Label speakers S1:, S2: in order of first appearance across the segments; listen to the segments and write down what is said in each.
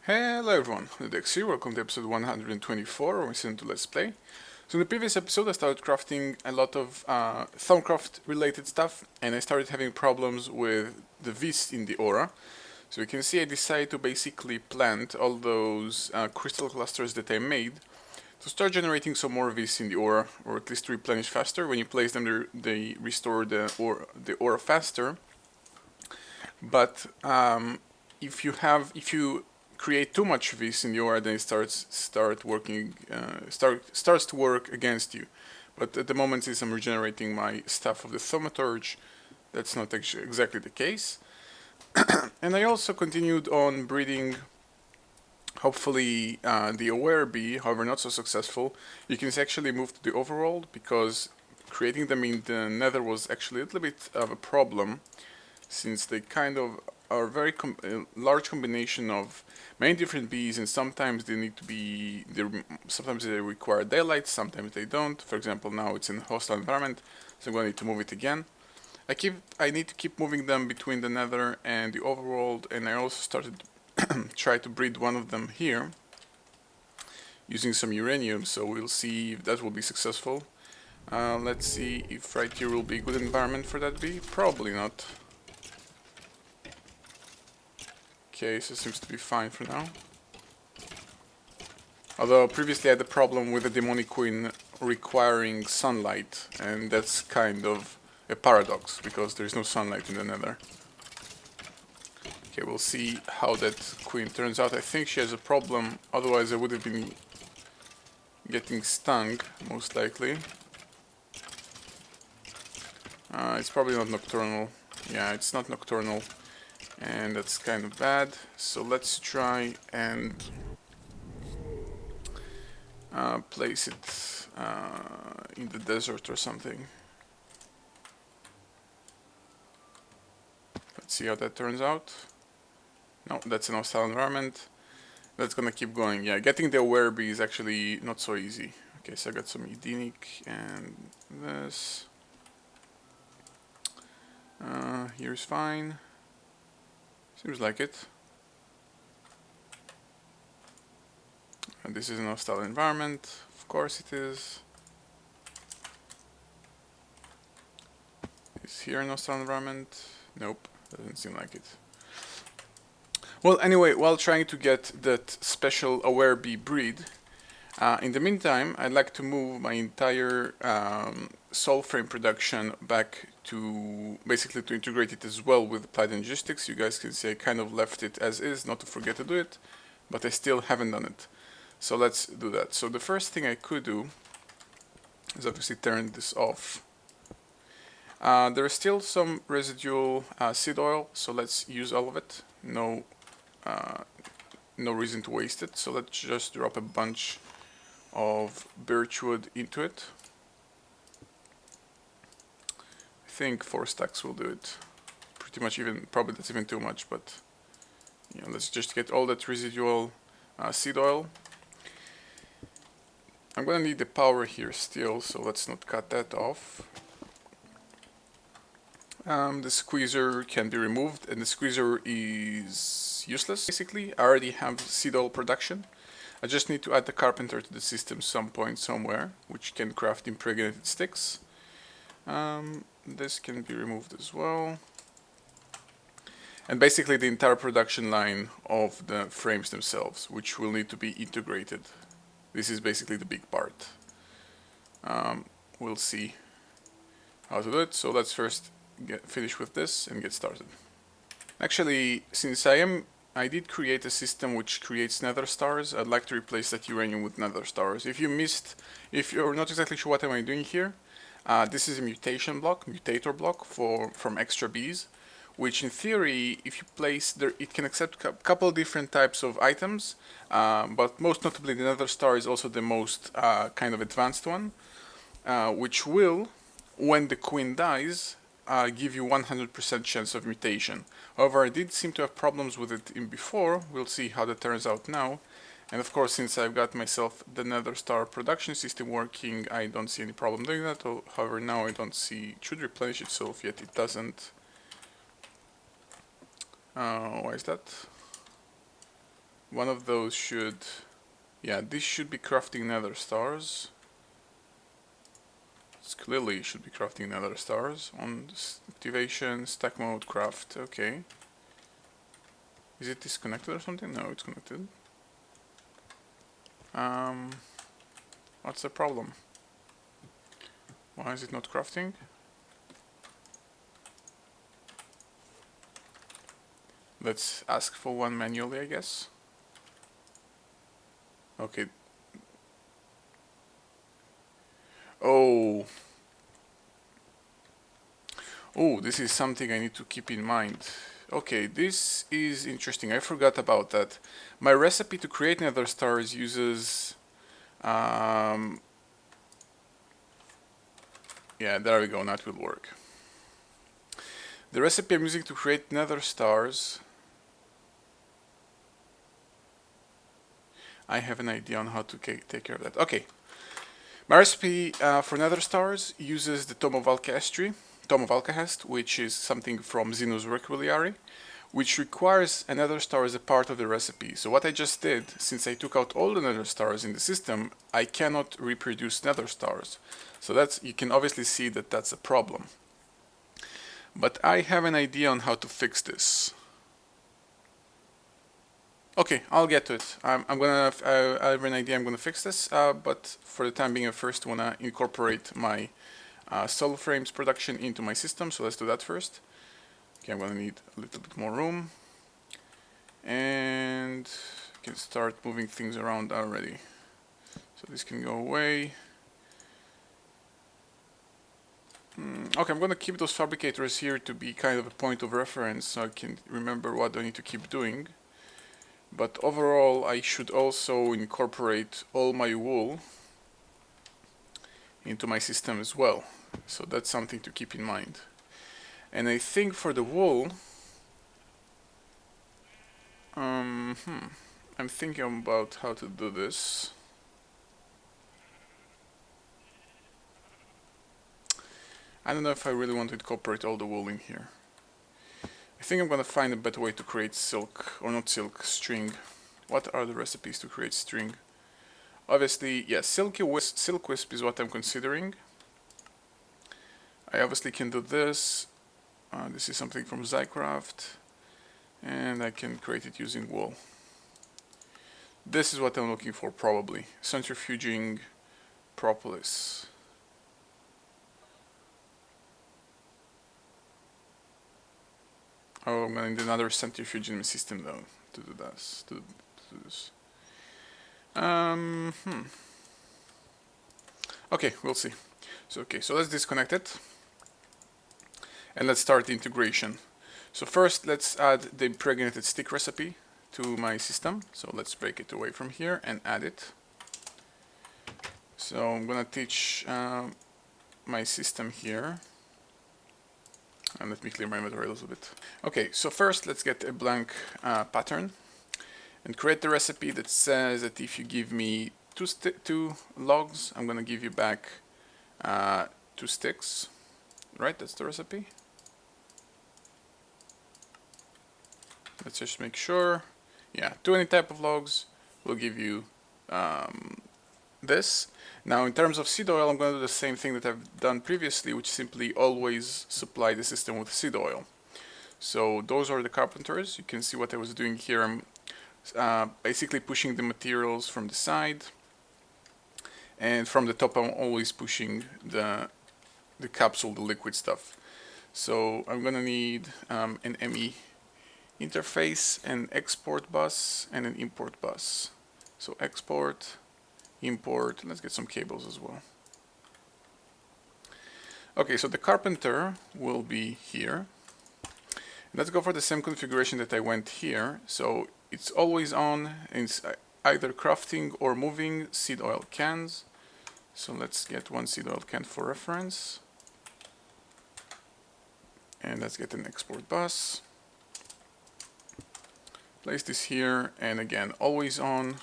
S1: Hello everyone, odedex here, welcome to episode 124 of my season 2 Let's Play. So in the previous episode I started crafting a lot of Thaumcraft related stuff, and I started having problems with the Vis in the aura. So you can see I decided to basically plant all those crystal clusters that I made to start generating some more Vis in the aura, or at least to replenish faster. When you place them they restore the aura faster. But if you create too much Vis in the aura, then it starts to work against you. But at the moment, since I'm regenerating my stuff of the Thaumaturge, that's not actually exactly the case. And I also continued on breeding, hopefully, the Aware Bee, however not so successful. You can actually move to the Overworld, because creating them in the Nether was actually a little bit of a problem, since they kind of are very large combination of many different bees, and sometimes they need to be, sometimes they require daylight, sometimes they don't. For example, now it's in a hostile environment, so I'm going to need to move it again. I need to keep moving them between the Nether and the Overworld, and I also started try to breed one of them here using some uranium, so we'll see if that will be successful. Let's see if right here will be a good environment for that bee. Probably not. Okay, so it seems to be fine for now. Although previously I had a problem with the Demonic Queen requiring sunlight, and that's kind of a paradox, because there's no sunlight in the Nether. Okay, we'll see how that queen turns out. I think she has a problem, otherwise I would have been getting stung, most likely. It's probably not nocturnal. Yeah, it's not nocturnal, and that's kind of bad. So let's try and place it in the desert or something. Let's see how that turns out. No, that's an hostile environment. That's gonna keep going. Yeah, getting the Aware Bee is actually not so easy. Okay, so I got some Edenic and this. Here's fine. Seems like it. And this is an hostile environment. Of course it is. Is here an hostile environment? Nope, doesn't seem like it. Well, anyway, while trying to get that special Aware Bee breed, in the meantime, I'd like to move my entire soul frame production back to basically to integrate it as well with Applied Logistics. You guys can see I kind of left it as is, not to forget to do it, but I still haven't done it. So let's do that. So the first thing I could do is obviously turn this off. There is still some residual seed oil, so let's use all of it. No reason to waste it. So let's just drop a bunch of birchwood into it. I think 4 stacks will do it. Pretty much, even probably that's even too much, but you know, let's just get all that residual seed oil. I'm gonna need the power here still, so let's not cut that off. The squeezer can be removed, and the squeezer is useless basically. I already have seed oil production. I just need to add the carpenter to the system some point somewhere, which can craft impregnated sticks. This can be removed as well. And basically the entire production line of the frames themselves, which will need to be integrated. This is basically the big part. We'll see how to do it, so let's first finish with this and get started. Actually, since I did create a system which creates Netherstars, I'd like to replace that uranium with Netherstars. If you're not exactly sure what am I doing here, this is a mutator block from extra bees, which in theory, if you place there, it can accept a couple of different types of items, but most notably the Netherstar is also the most kind of advanced one, which will, when the queen dies, give you 100% chance of mutation. However, I did seem to have problems with it in before. We'll see how that turns out now. And of course, since I've got myself the Netherstar production system working, I don't see any problem doing that. However, now I don't see it should replenish itself, yet it doesn't. Why is that? one of those should, yeah, this should be crafting nether stars. It's clearly should be crafting nether stars. On activation, stack mode, craft, okay. Is it disconnected or something? No, it's connected. What's the problem? Why is it not crafting? Let's ask for one manually, I guess. Okay. Oh. Oh, this is something I need to keep in mind. Okay, this is interesting. I forgot about that. My recipe to create nether stars uses... yeah, there we go, now it will work. The recipe I'm using to create nether stars... I have an idea on how to take care of that. Okay. My recipe for nether stars uses the Tome of Alcahest, which is something from Xenos Reliquary, which requires a nether star as a part of the recipe. So what I just did, since I took out all the nether stars in the system, I cannot reproduce nether stars. So that's, you can obviously see that that's a problem. But I have an idea on how to fix this. Okay, I'll get to it. I have an idea I'm gonna fix this, but for the time being I first wanna incorporate my solar frames production into my system, so let's do that first. Okay, I'm gonna need a little bit more room, and I can start moving things around already. So this can go away. Okay, I'm gonna keep those fabricators here to be kind of a point of reference, so I can remember what I need to keep doing. But overall, I should also incorporate all my wool into my system as well. So that's something to keep in mind. And I think for the wool, I'm thinking about how to do this. I don't know if I really want to incorporate all the wool in here. I think I'm gonna find a better way to create silk, or not silk, string. What are the recipes to create string? Obviously, yes, silk wisp is what I'm considering. I obviously can do this. This is something from Zycraft, and I can create it using wool. This is what I'm looking for, probably. Centrifuging propolis. Oh, I'm gonna need another centrifuge in my system though to do this. Okay, we'll see. So let's disconnect it and let's start the integration. So first, let's add the impregnated stick recipe to my system. So let's break it away from here and add it. So I'm gonna teach my system here. And let me clear my inventory a little bit. Okay, so first let's get a blank pattern and create the recipe that says that if you give me two logs, I'm gonna give you back 2 sticks. Right, that's the recipe. Let's just make sure. Yeah, 2 any type of logs will give you this. Now in terms of seed oil, I'm going to do the same thing that I've done previously, which simply always supply the system with seed oil. So those are the carpenters. You can see what I was doing here. I'm basically pushing the materials from the side, and from the top I'm always pushing the capsule, the liquid stuff. So I'm gonna need an ME interface, an export bus, and an import bus. So export, import, let's get some cables as well. Okay, so the carpenter will be here. Let's go for the same configuration that I went here. So it's always on, and it's either crafting or moving seed oil cans. So let's get 1 seed oil can for reference. And let's get an export bus. Place this here, and again, always on,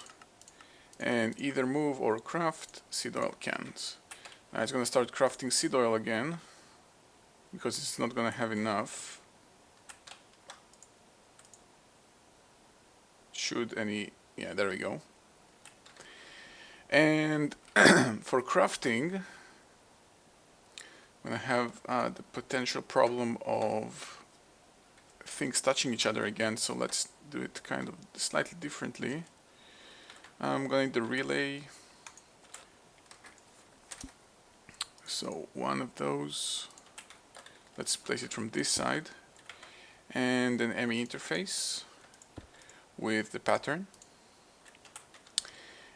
S1: and either move or craft seed oil cans. Now it's going to start crafting seed oil again, because it's not going to have enough. Should any Yeah, there we go. And for crafting, I'm gonna have the potential problem of things touching each other again, so let's do it kind of slightly differently. I'm going to relay, so one of those, let's place it from this side, and an ME interface with the pattern,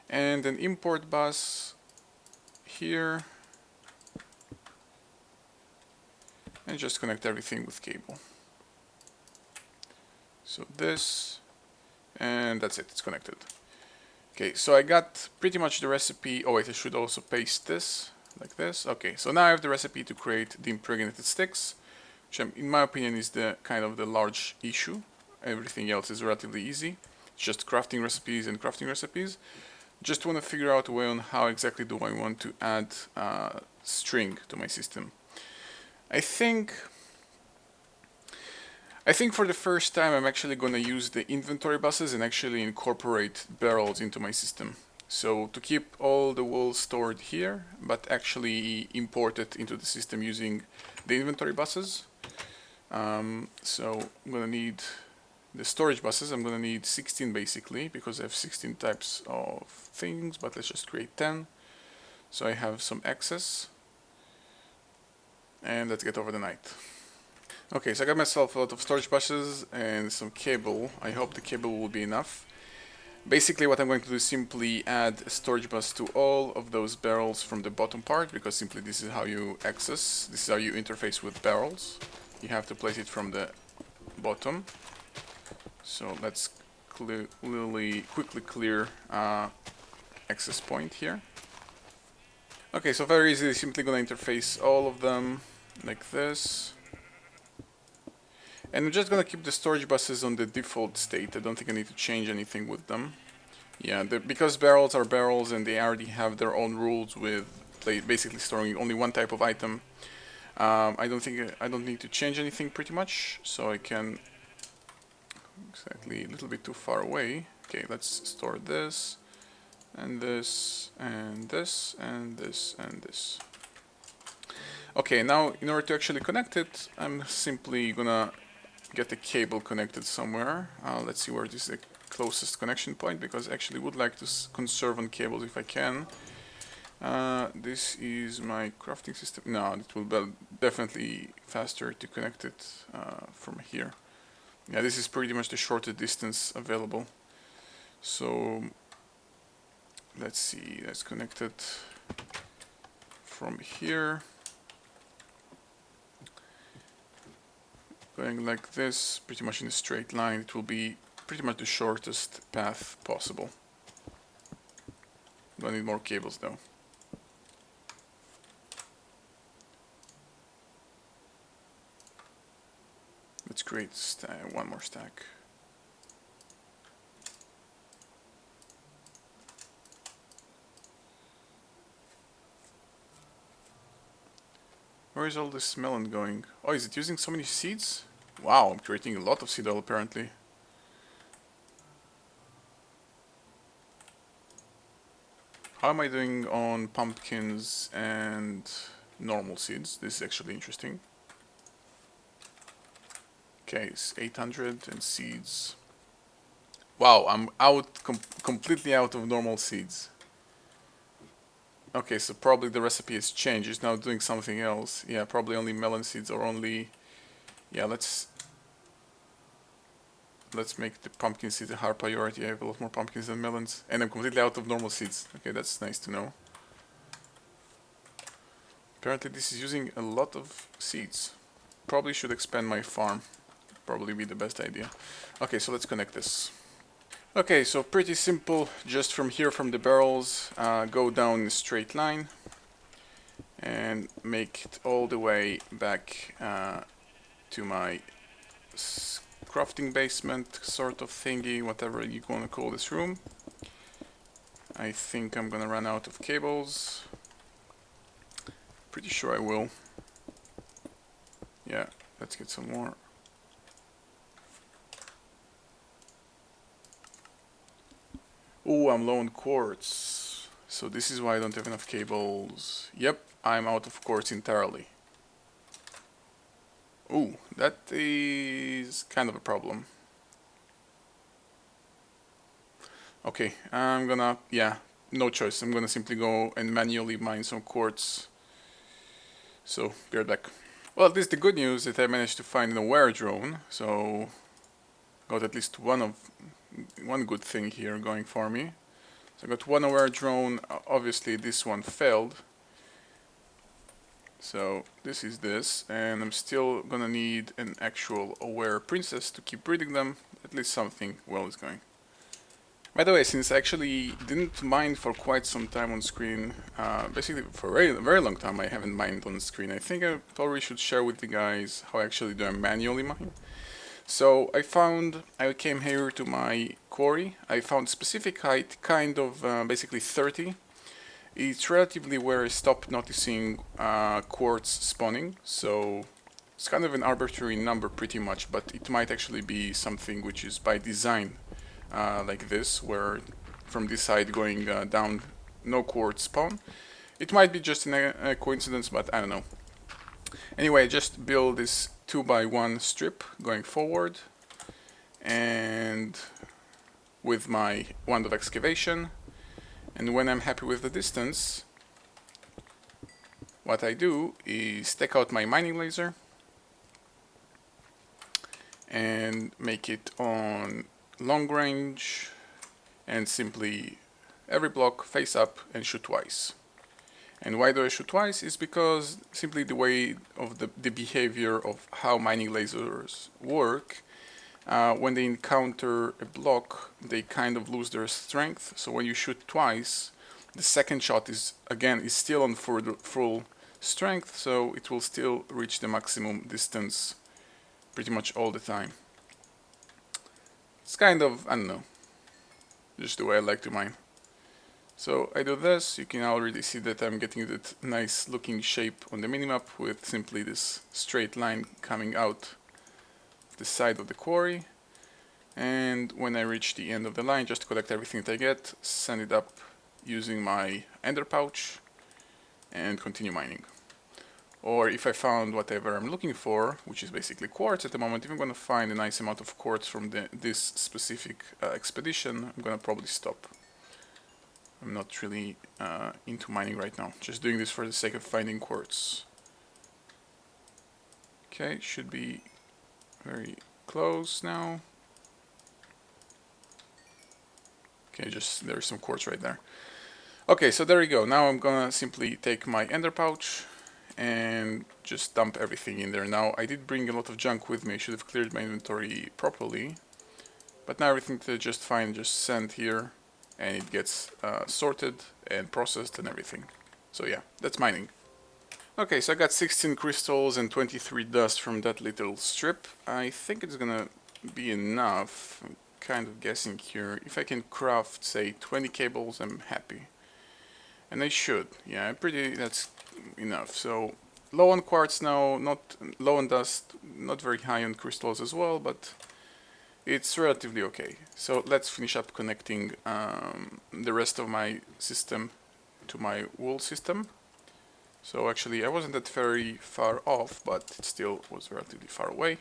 S1: and an import bus here, and just connect everything with cable. So this, and that's it, it's connected. Okay, so I got pretty much the recipe. Oh wait, I should also paste this, like this. Okay, so now I have the recipe to create the impregnated sticks, which in my opinion is the kind of the large issue. Everything else is relatively easy. It's just crafting recipes and crafting recipes. Just want to figure out a way on how exactly do I want to add string to my system. I think for the first time I'm actually going to use the inventory buses and actually incorporate barrels into my system. So to keep all the wool stored here, but actually import it into the system using the inventory buses. So I'm going to need the storage buses. I'm going to need 16 basically, because I have 16 types of things, but let's just create 10. So I have some excess. And let's get over the night. Okay, so I got myself a lot of storage buses and some cable. I hope the cable will be enough. Basically what I'm going to do is simply add a storage bus to all of those barrels from the bottom part, because simply this is how you access, this is how you interface with barrels. You have to place it from the bottom. So let's quickly clear access point here. Okay, so very easily, simply gonna interface all of them like this. And I'm just gonna keep the storage buses on the default state. I don't think I need to change anything with them. Yeah, because barrels are barrels and they already have their own rules with basically storing only one type of item. I don't need to change anything pretty much, so I can exactly a little bit too far away. Okay, let's store this and this and this and this and this. Okay, now in order to actually connect it, I'm simply gonna get the cable connected somewhere. Let's see where this is the closest connection point, because I actually would like to conserve on cables if I can. This is my crafting system. No, it will be definitely faster to connect it from here. Yeah, this is pretty much the shortest distance available. So let's see, let's connect it from here. Going like this, pretty much in a straight line, it will be pretty much the shortest path possible. Don't need more cables though. Let's create one more stack. Where is all this melon going? Oh, is it using so many seeds? Wow, I'm creating a lot of seed oil apparently. How am I doing on pumpkins and normal seeds? This is actually interesting. Okay, it's 800 and seeds. Wow, I'm completely out of normal seeds. Okay, so probably the recipe has changed. It's now doing something else. Yeah, probably only melon seeds or only... Yeah, let's make the pumpkin seeds a higher priority. I have a lot more pumpkins than melons. And I'm completely out of normal seeds. Okay, that's nice to know. Apparently this is using a lot of seeds. Probably should expand my farm. Probably be the best idea. Okay, so let's connect this. Okay, so pretty simple. Just from here, from the barrels, go down in a straight line and make it all the way back to my crafting basement sort of thingy, whatever you want to call this room. I think I'm gonna run out of cables. Pretty sure I will. Yeah, let's get some more. Oh, I'm low on quartz. So this is why I don't have enough cables. Yep, I'm out of quartz entirely. Ooh, that is kind of a problem. Okay, I'm gonna, yeah, no choice. I'm gonna simply go and manually mine some quartz. So, be right back. Well, at least the good news is that I managed to find an aware drone, so got at least one good thing here going for me. So I got one aware drone. Obviously, this one failed. So this is this, and I'm still gonna need an actual aware princess to keep breeding them. At least something well is going. By the way, since I actually didn't mine for quite some time on screen, basically for a very long time I haven't mined on screen, I think I probably should share with you guys how I actually do I manually mine. So I came here to my quarry, I found specific height, kind of basically 30. It's relatively where I stopped noticing quartz spawning, so it's kind of an arbitrary number pretty much, but it might actually be something which is by design. Like this, where from this side going down, no quartz spawn. It might be just a coincidence, but I don't know. Anyway, just build this 2x1 strip going forward, and with my wand of excavation. And when I'm happy with the distance, what I do is take out my mining laser and make it on long range, and simply every block face up and shoot twice. And why do I shoot twice? Is because simply the way of the behavior of how mining lasers work, when they encounter a block, they kind of lose their strength. So when you shoot twice, the second shot is still on full strength, so it will still reach the maximum distance pretty much all the time. It's kind of, I don't know, just the way I like to mine. So I do this, you can already see that I'm getting that nice looking shape on the minimap with simply this straight line coming out the side of the quarry. And when I reach the end of the line, just collect everything that I get, send it up using my ender pouch, and continue mining. Or if I found whatever I'm looking for, which is basically quartz at the moment, if I'm going to find a nice amount of quartz from this specific expedition, I'm going to probably stop. I'm not really into mining right now, just doing this for the sake of finding quartz. Okay, should be very close now. Okay, just there's some quartz right there. Okay, so there we go. Now I'm gonna simply take my ender pouch and just dump everything in there. Now I did bring a lot of junk with me, I should have cleared my inventory properly, but now everything is just fine, just send here and it gets sorted and processed and everything. So yeah, that's mining. Okay, so I got 16 crystals and 23 dust from that little strip. I think it's gonna be enough. I'm kind of guessing here. If I can craft, say, 20 cables, I'm happy. And I should. Yeah, that's enough. So low on quartz now, not low on dust, not very high on crystals as well, but it's relatively okay. So let's finish up connecting the rest of my system to my wool system. So actually I wasn't that very far off, but it still was relatively far away.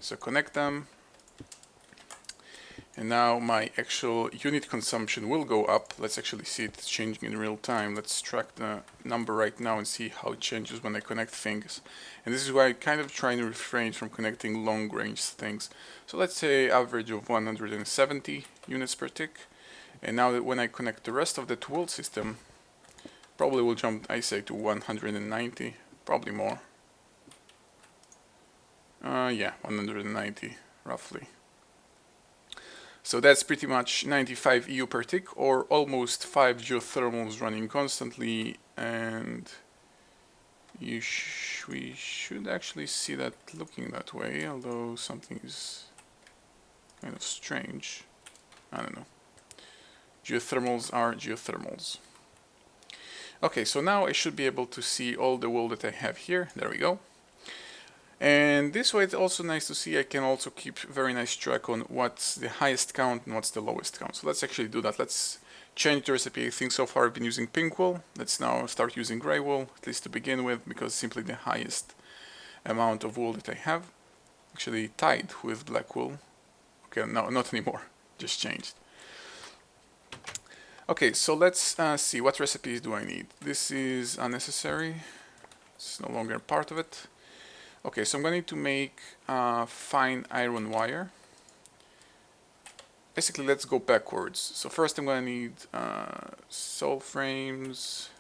S1: So connect them. And now my actual unit consumption will go up. Let's actually see it changing in real time. Let's track the number right now and see how it changes when I connect things. And this is why I kind of try to refrain from connecting long range things. So let's say average of 170 units per tick. And now that when I connect the rest of that wool system, probably will jump, I say, to 190, probably more. Yeah, 190 roughly. So that's pretty much 95 EU per tick, or almost 5 geothermals running constantly, and we should actually see that looking that way, although something is kind of strange. I don't know. Geothermals are geothermals. Okay, so now I should be able to see all the wool that I have here. There we go. And this way it's also nice to see I can also keep very nice track on what's the highest count and what's the lowest count. So let's actually do that. Let's change the recipe. I think so far I've been using pink wool. Let's now start using gray wool, at least to begin with, because it's simply the highest amount of wool that I have. Actually tied with black wool. Okay, no, not anymore. Just changed. Okay, so let's see, what recipes do I need? This is unnecessary. It's no longer part of it. Okay, so I'm going to need to make fine iron wire. Basically, let's go backwards. So first I'm going to need sole frames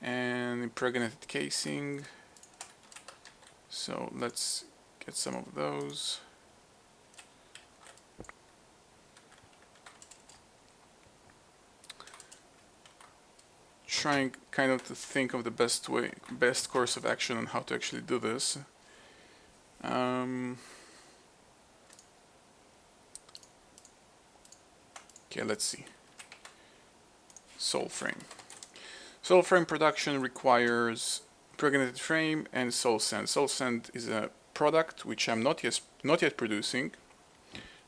S1: and impregnated casing. So let's get some of those. Trying kind of to think of the best course of action on how to actually do this. Okay, let's see. Sole frame. Sole frame production requires impregnated frame and sole sand. Sole sand is a product which I'm not yet producing,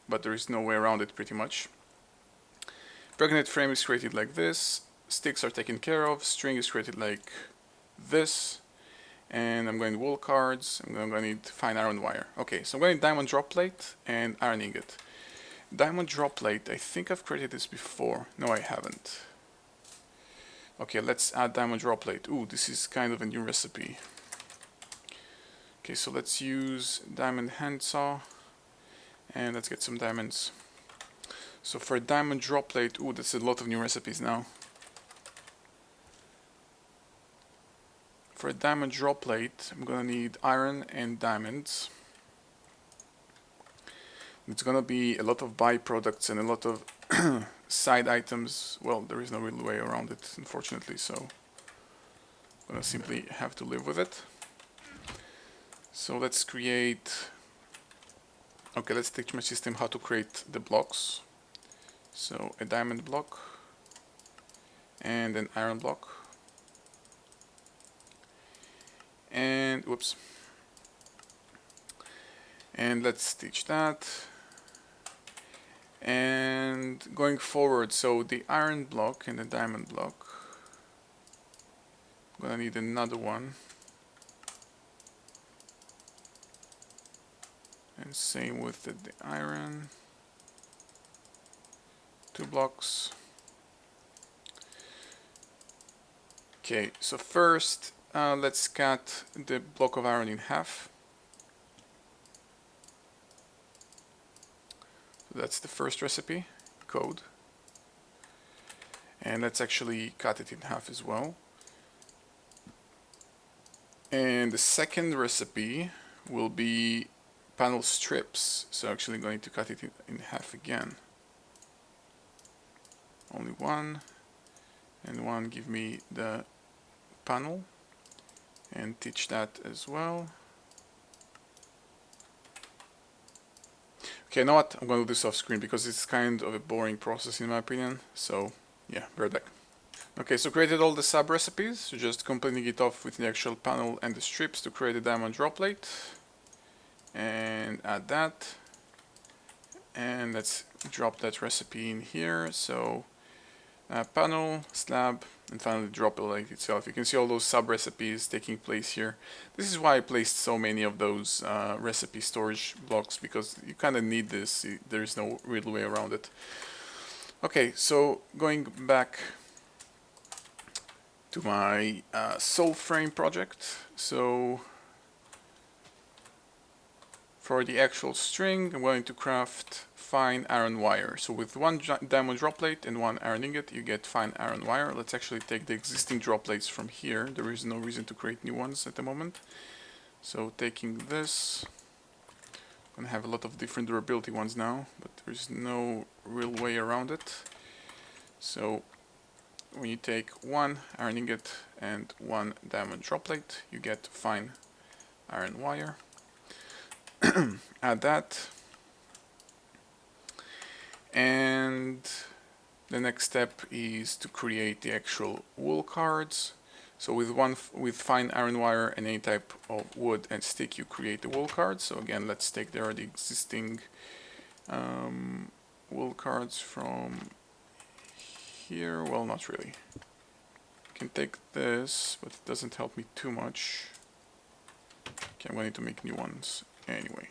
S1: but there is no way around it pretty much. Impregnated frame is created like this. Sticks are taken care of. String is created like this. And I'm going to wool cards. I'm going to need fine iron wire. Okay, so I'm going to diamond drop plate and iron ingot. Diamond drop plate, I think I've created this before. No, I haven't. Okay, let's add diamond drop plate. Ooh, this is kind of a new recipe. Okay, so let's use diamond handsaw and let's get some diamonds. So for diamond drop plate, ooh, that's a lot of new recipes now. For a diamond drop plate, I'm gonna need iron and diamonds. It's gonna be a lot of byproducts and a lot of side items. Well, there is no real way around it, unfortunately, so I'm gonna simply have to live with it. So let's create... Okay, let's teach my system how to create the blocks. So a diamond block and an iron block. And whoops. And let's teach that. And going forward, so the iron block and the diamond block, I'm gonna need another one. And same with the iron. 2 blocks. Okay, so first let's cut the block of iron in half. So that's the first recipe code. And let's actually cut it in half as well. And the second recipe will be panel strips. So actually going to cut it in half again. Only one and one. Give me the panel and teach that as well. Okay, you know what? I'm going to do this off screen because it's kind of a boring process in my opinion. So yeah, bear back. Okay, so created all the sub recipes. So just completing it off with the actual panel and the strips to create a diamond drop plate. And add that. And let's drop that recipe in here. So panel, slab, and finally drop plate itself. You can see all those sub recipes taking place here. This is why I placed so many of those recipe storage blocks, because you kind of need this. There is no real way around it. Okay, so going back to my sole frame project. So for the actual string, I'm going to craft fine iron wire. So with one diamond drop plate and one iron ingot, you get fine iron wire. Let's actually take the existing drop plates from here. There is no reason to create new ones at the moment. So taking this, I'm gonna have a lot of different durability ones now, but there's no real way around it. So when you take one iron ingot and one diamond drop plate, you get fine iron wire. Add that, and the next step is to create the actual wool cards. So with fine iron wire and any type of wood and stick, you create the wool card. So again, let's take the already existing wool cards from here. Well, not really. Can take this, but it doesn't help me too much. Okay, I'm going to make new ones anyway.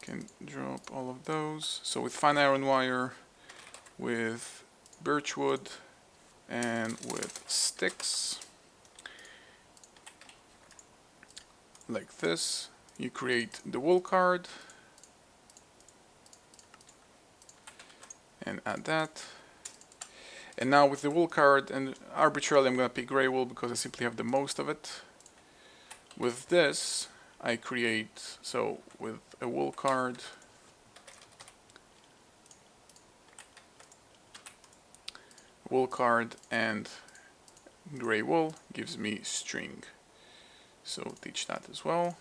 S1: Can drop all of those. So with fine iron wire, with birch wood, and with sticks, like this, you create the wool card, and add that. And now with the wool card, and arbitrarily I'm going to pick gray wool because I simply have the most of it. With this, I create, so with a wool card, and gray wool gives me string. So teach that as well.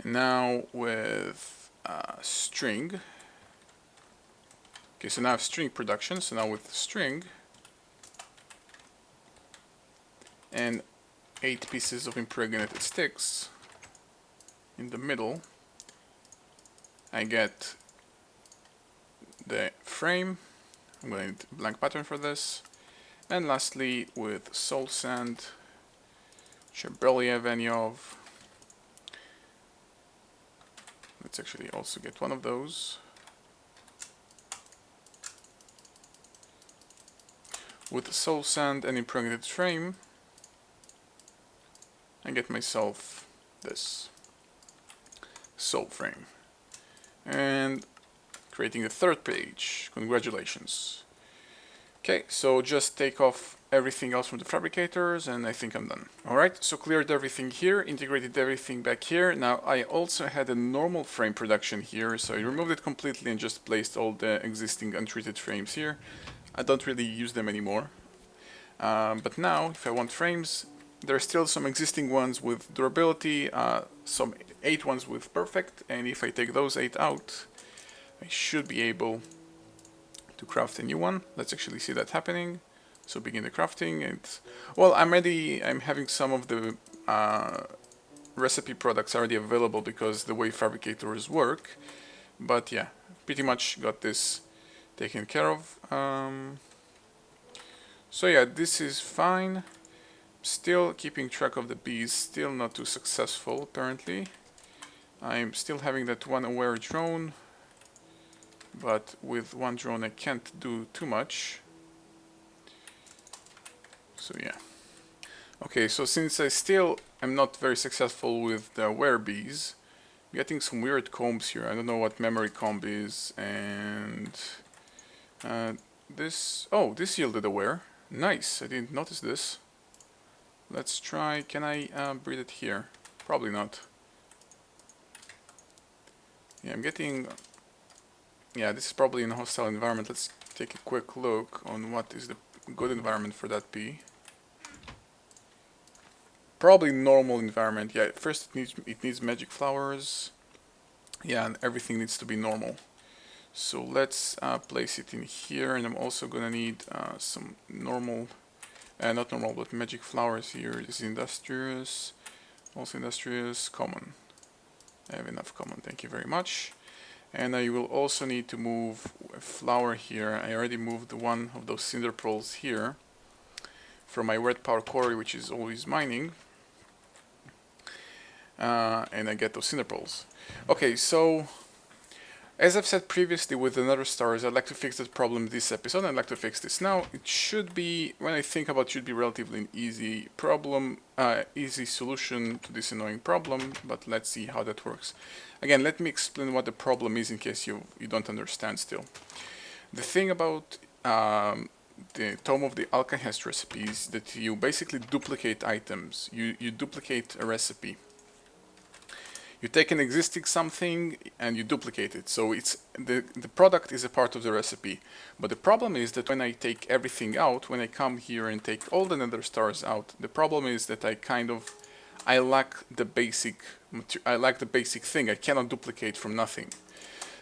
S1: And now with string, okay, so now I have string production. So now with string and 8 pieces of impregnated sticks in the middle, I get the frame. I'm going to need a blank pattern for this. And lastly, with soul sand, which I barely have any of. Let's actually also get one of those. With soul sand and impregnated frame, I get myself this soul frame. And creating the third page. Congratulations. Okay, so just take off everything else from the fabricators and I think I'm done. Alright, so cleared everything here, integrated everything back here. Now I also had a normal frame production here, so I removed it completely and just placed all the existing untreated frames here. I don't really use them anymore. But now, if I want frames, there are still some existing ones with durability, some 8 ones with perfect, and if I take those 8 out, I should be able to craft a new one. Let's actually see that happening. So begin the crafting, and well, I'm having some of the recipe products already available because the way fabricators work. But yeah, pretty much got this taken care of. So yeah, this is fine. Still keeping track of the bees, still not too successful apparently. I'm still having that one aware drone, but with one drone I can't do too much. So yeah. Okay, so since I still am not very successful with the aware bees, I'm getting some weird combs here. I don't know what memory comb is, and this yielded aware. Nice, I didn't notice this. Let's try, can I breed it here? Probably not. Yeah, I'm getting, yeah, this is probably in a hostile environment. Let's take a quick look on what is the good environment for that bee. Probably normal environment. Yeah, first it needs magic flowers. Yeah, and everything needs to be normal. So let's place it in here, and I'm also gonna need some normal, not normal, but magic flowers here. This is industrious, also industrious, common. I have enough common, thank you very much. And I will also need to move a flower here. I already moved one of those cinder pearls here from my red power quarry, which is always mining. And I get those cinder pearls. Okay, so as I've said previously with the Netherstar, I'd like to fix that problem this episode. I'd like to fix this now. It should be, when I think about it, should be relatively an easy problem, easy solution to this annoying problem, but let's see how that works. Again, let me explain what the problem is in case you don't understand still. The thing about the Tome of the Alchemist recipe is that you basically duplicate items. You duplicate a recipe. You take an existing something and you duplicate it. So it's the product is a part of the recipe. But the problem is that when I take everything out, when I come here and take all the nether stars out, the problem is that I lack the basic thing. I cannot duplicate from nothing.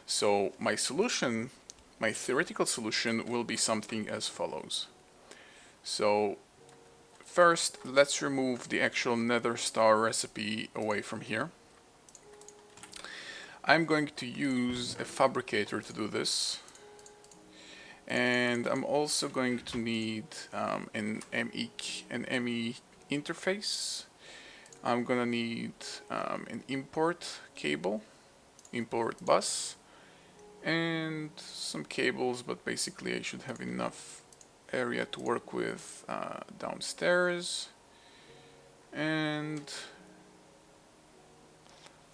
S1: So my solution my theoretical solution will be something as follows. So first, let's remove the actual Netherstar recipe away from here. I'm going to use a fabricator to do this. And I'm also going to need an ME interface. I'm gonna need an import cable, import bus, and some cables, but basically I should have enough area to work with downstairs. And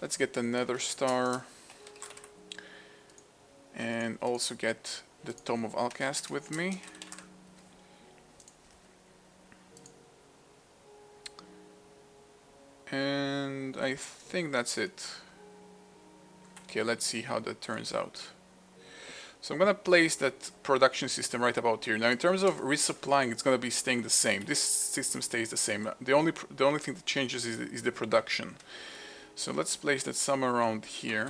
S1: let's get the Netherstar and also get the Tome of Alcast with me. And I think that's it. Okay, let's see how that turns out. So I'm gonna place that production system right about here. Now in terms of resupplying, it's gonna be staying the same. This system stays the same. The only thing that changes is the production. So let's place that somewhere around here.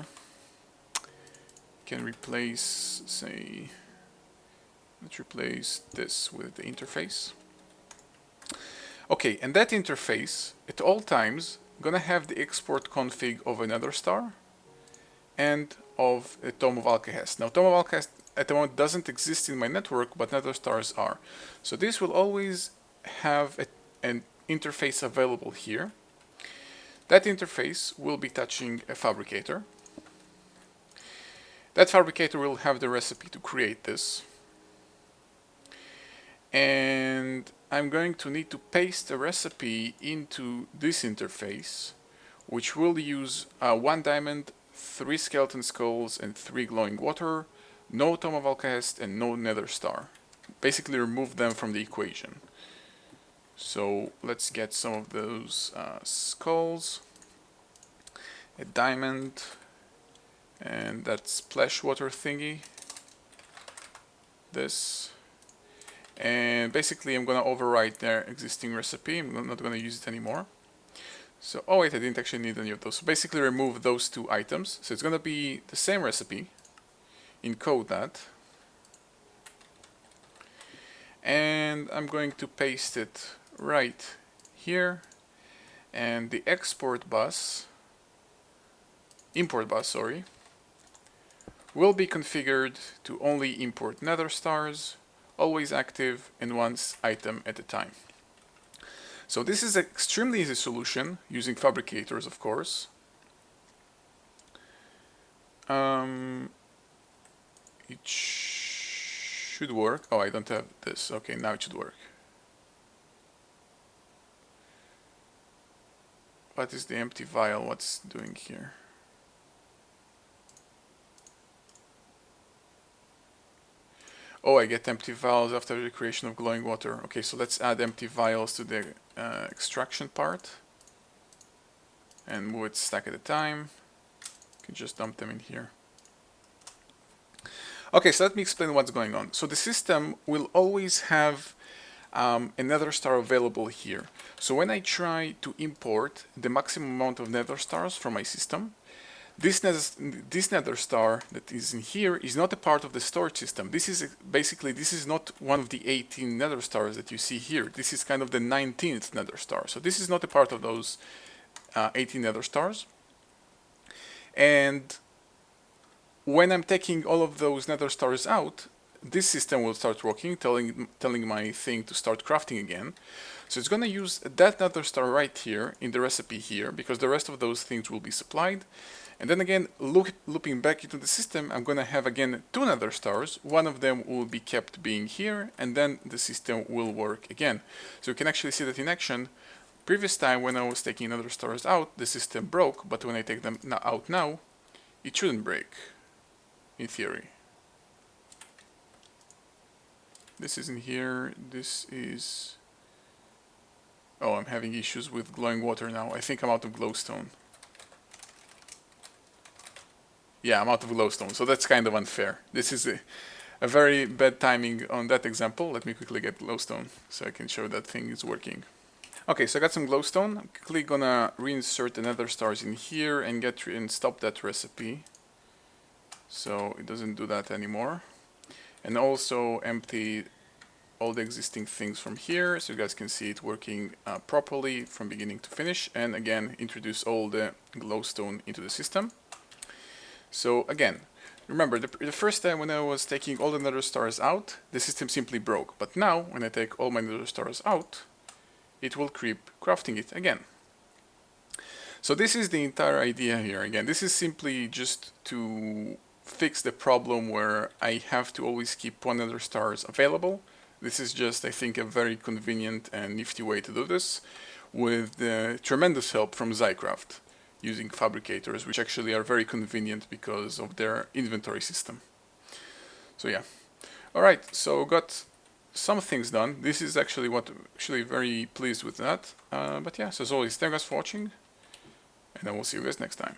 S1: Can replace, say, let's replace this with the interface. Okay, and that interface at all times gonna have the export config of a Netherstar and of a Tome of Alcahest. Now Tome of Alcahest at the moment doesn't exist in my network, but Netherstars are. So this will always have an interface available here. That interface will be touching a fabricator. That fabricator will have the recipe to create this. And I'm going to need to paste a recipe into this interface, which will use 1 diamond, 3 skeleton skulls, and 3 glowing water, no Tome of Alcahest, and no Netherstar. Basically remove them from the equation. So let's get some of those skulls, a diamond, and that splash water thingy, this, and basically I'm gonna overwrite their existing recipe. I'm not gonna use it anymore. So, oh wait, I didn't actually need any of those. So basically remove those 2 items. So it's gonna be the same recipe, encode that, and I'm going to paste it right here, and the import bus, sorry, will be configured to only import Netherstars, always active, and 1 item at a time. So this is an extremely easy solution, using fabricators, of course. It should work. Oh, I don't have this. Okay, now it should work. What is the empty vial? What's it doing here? Oh, I get empty vials after the creation of glowing water. Okay, so let's add empty vials to the extraction part and move it stack at a time. You can just dump them in here. Okay, so let me explain what's going on. So the system will always have another star available here. So when I try to import the maximum amount of Netherstars from my system, this Netherstar that is in here is not a part of the storage system. This is basically, this is not one of the 18 Netherstars that you see here. This is kind of the 19th Netherstar. So this is not a part of those 18 Netherstars. And when I'm taking all of those Netherstars out, this system will start working, telling my thing to start crafting again. So it's going to use that Netherstar right here in the recipe here, because the rest of those things will be supplied. And then again, looping back into the system, I'm going to have again 2 Netherstars. One of them will be kept being here, and then the system will work again. So you can actually see that in action. Previous time when I was taking Netherstars out, the system broke, but when I take them out now, it shouldn't break, in theory. This is in here, this is... Oh, I'm having issues with glowing water now. I think I'm out of glowstone. Yeah, I'm out of glowstone, so that's kind of unfair. This is a very bad timing on that example. Let me quickly get glowstone so I can show that thing is working. Okay, so I got some glowstone. I'm quickly gonna reinsert the Netherstars in here and stop that recipe, so it doesn't do that anymore. and also empty all the existing things from here, so you guys can see it working properly from beginning to finish, and again introduce all the glowstone into the system. So again, remember the first time when I was taking all the nether stars out, the system simply broke, but now when I take all my nether stars out, it will keep crafting it again. So this is the entire idea here. Again, this is simply just to fix the problem where I have to always keep one nether stars available. This is just, I think, a very convenient and nifty way to do this, with the tremendous help from Zycraft, using fabricators, which actually are very convenient because of their inventory system. So yeah. Alright, so got some things done. This is actually what I'm actually very pleased with that. But yeah, so as always, thank you guys for watching, and I will see you guys next time.